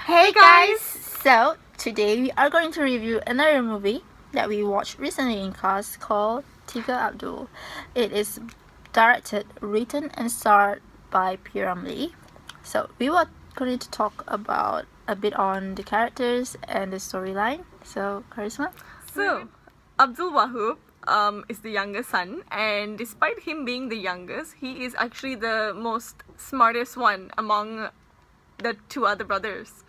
Hey guys! So, today we are going to review another movie that we watched recently in class called Tiga Abdul. It is directed, written, and starred by P. Ramlee. So, we were going to talk about a bit on the characters and the storyline. So, Charisma? So, Abdul Wahub is the youngest son, and despite him being the youngest, he is actually the most smartest one among the two other brothers.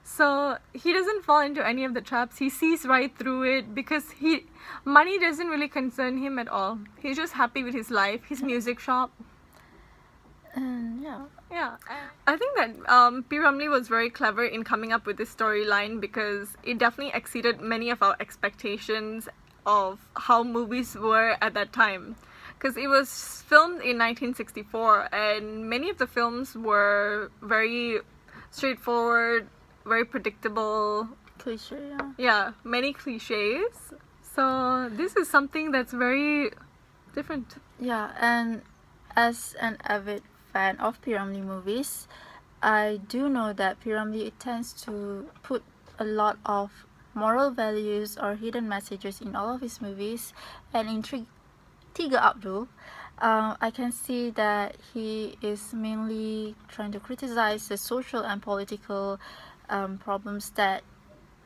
So he doesn't fall into any of the traps. He sees right through it because money doesn't really concern him at all. He's just happy with his life, his music shop. And Yeah, I think that P. Ramlee was very clever in coming up with this storyline because it definitely exceeded many of our expectations of how movies were at that time. Because it was filmed in 1964, and many of the films were very straightforward, very predictable. cliche, yeah. Yeah, many cliches. So this is something that's very different. Yeah, and as an avid fan of P. Ramlee movies, I do know that P. Ramlee tends to put a lot of moral values or hidden messages in all of his movies, and in Tiga Abdul, I can see that he is mainly trying to criticize the social and political problems that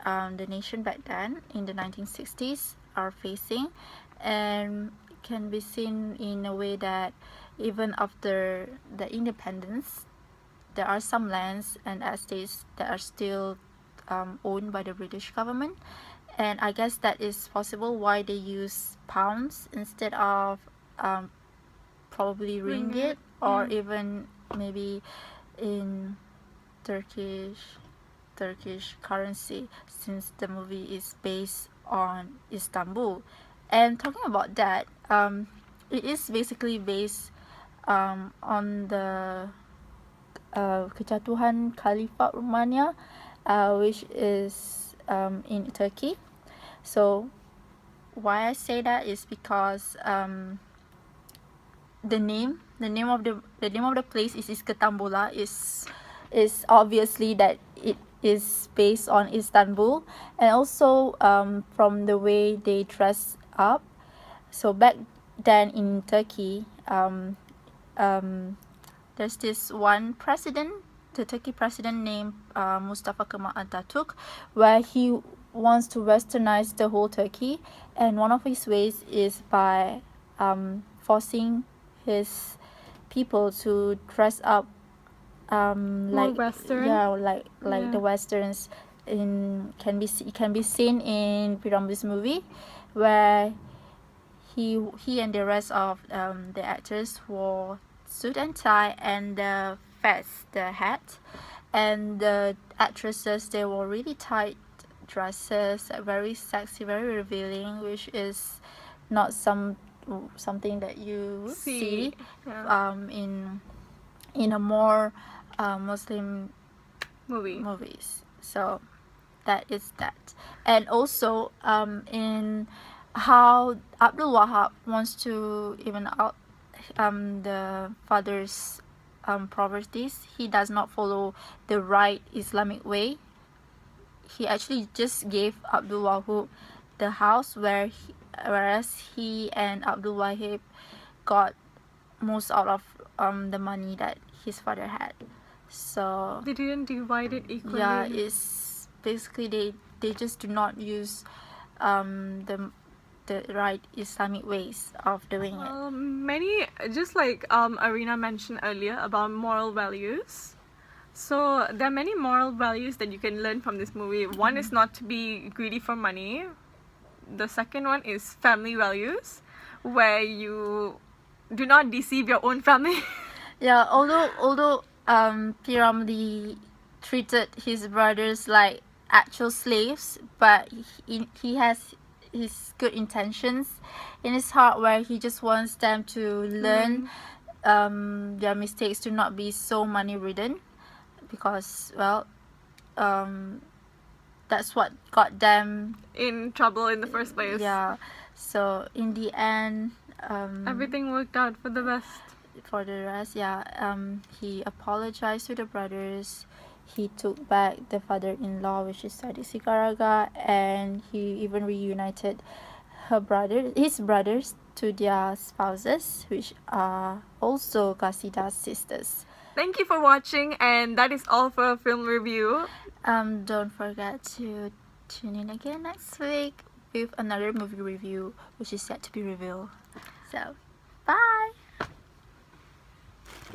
the nation back then in the 1960s are facing, and can be seen in a way that even after the independence, there are some lands and estates that are still owned by the British government, and I guess that is possible why they use pounds instead of probably ringgit, or even maybe in Turkish currency, since the movie is based on Istanbul. And talking about that, it is basically based on the kejatuhan Khalifah Romania, which is in Turkey. So why I say that is because the name of the place is Iskandarbula, is obviously that it is based on Istanbul, and also from the way they dress up. So back then in Turkey, there's this one president, the Turkey president named Mustafa Kemal Atatürk, where he wants to westernize the whole Turkey, and one of his ways is by forcing his people to dress up like Western. yeah, like Yeah. the westerns can be seen in P. Ramlee's movie, where he and the rest of the actors wore suit and tie, and the fez, the hat, and the actresses, they wore really tight dresses, very sexy, very revealing, which is not something that you see Yeah. in a more Muslim Movie. movies. So that is that. And also in how Abdul Wahab wants to even out the father's properties, he does not follow the right Islamic way. He actually just gave Abdul Wahab the house, whereas he and Abdul Wahab got most out of the money that his father had. So They didn't divide it equally. yeah, it's basically they just do not use the right Islamic ways of doing it. Many, just like Arena mentioned earlier about moral values. So there are many moral values that you can learn from this movie. One is not to be greedy for money. The second one is family values, where you do not deceive your own family. Yeah, although P. Ramlee treated his brothers like actual slaves, but he has his good intentions in his heart, where he just wants them to learn their mistakes, to not be so money ridden, because well that's what got them In trouble in the first place. yeah. So in the end, Everything worked out for the best. for the rest, yeah, he apologized to the brothers. he took back the father-in-law, which is Sadiq Sikaraga, and he even reunited his brothers to their spouses, which are also Qasida's sisters. Thank you for watching, and that is all for a film review. Don't forget to tune in again next week with another movie review, which is yet to be revealed. So, bye!